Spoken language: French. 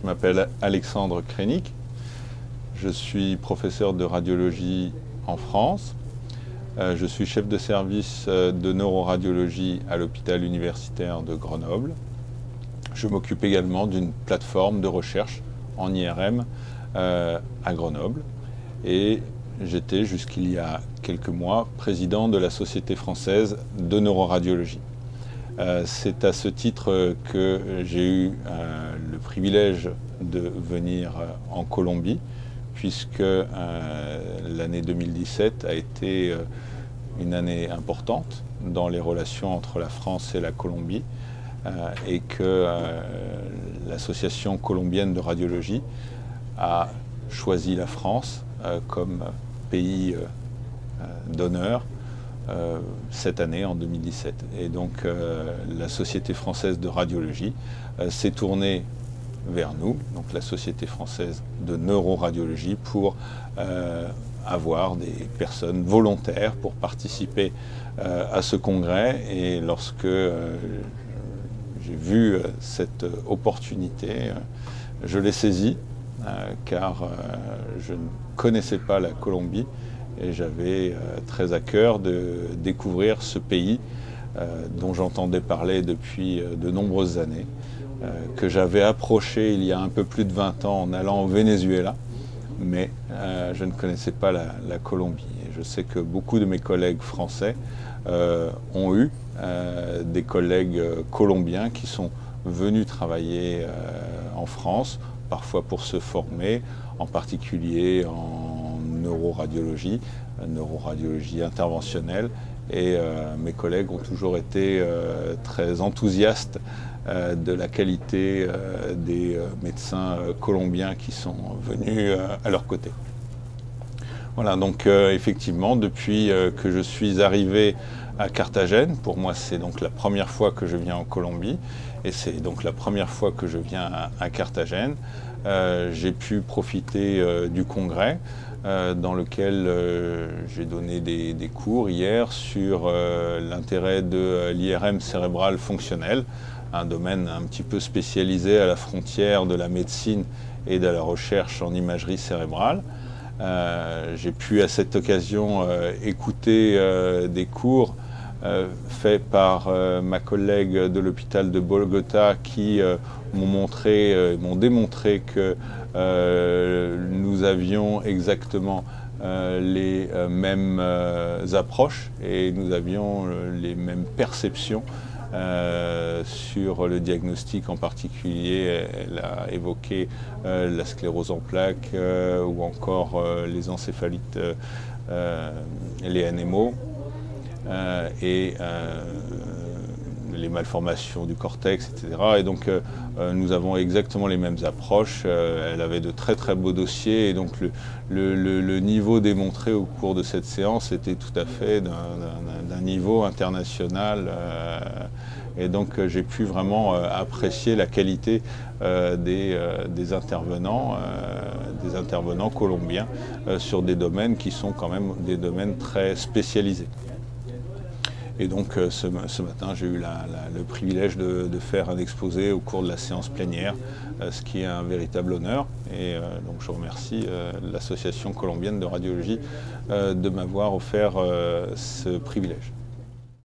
Je m'appelle Alexandre Krenik, je suis professeur de radiologie en France. Je suis chef de service de neuroradiologie à l'hôpital universitaire de Grenoble. Je m'occupe également d'une plateforme de recherche en IRM à Grenoble. Et j'étais jusqu'il y a quelques mois président de la Société française de neuroradiologie. C'est à ce titre que j'ai eu le privilège de venir en Colombie, puisque l'année 2017 a été une année importante dans les relations entre la France et la Colombie, et que l'Association colombienne de radiologie a choisi la France comme pays d'honneur cette année, en 2017. Et donc la Société française de radiologie s'est tournée vers nous, donc la Société française de neuroradiologie, pour avoir des personnes volontaires pour participer à ce congrès. Et lorsque j'ai vu cette opportunité, je l'ai saisie, car je ne connaissais pas la Colombie et j'avais très à cœur de découvrir ce pays dont j'entendais parler depuis de nombreuses années, que j'avais approché il y a un peu plus de 20 ans en allant au Venezuela, mais je ne connaissais pas la Colombie. Et je sais que beaucoup de mes collègues français ont eu des collègues colombiens qui sont venus travailler en France, parfois pour se former, en particulier en neuroradiologie interventionnelle. Et mes collègues ont toujours été très enthousiastes de la qualité des médecins colombiens qui sont venus à leur côté. Voilà, donc effectivement, depuis que je suis arrivé à Carthagène, pour moi c'est donc la première fois que je viens en Colombie, et c'est donc la première fois que je viens à Carthagène, j'ai pu profiter du congrès dans lequel j'ai donné des cours hier sur l'intérêt de l'IRM cérébral fonctionnel, un domaine un petit peu spécialisé à la frontière de la médecine et de la recherche en imagerie cérébrale. J'ai pu à cette occasion écouter des cours faits par ma collègue de l'hôpital de Bogota qui m'ont démontré que nous avions exactement les mêmes approches et nous avions les mêmes perceptions sur le diagnostic. En particulier, elle a évoqué la sclérose en plaques ou encore les encéphalites, les NMO et les malformations du cortex, etc. Et donc nous avons exactement les mêmes approches. Elle avait de très très beaux dossiers, et donc le niveau démontré au cours de cette séance était tout à fait d'un niveau international. Et donc j'ai pu vraiment apprécier la qualité des intervenants colombiens sur des domaines qui sont quand même des domaines très spécialisés. Et donc ce matin, j'ai eu le privilège de faire un exposé au cours de la séance plénière, ce qui est un véritable honneur. Et donc je remercie l'Association colombienne de radiologie de m'avoir offert ce privilège.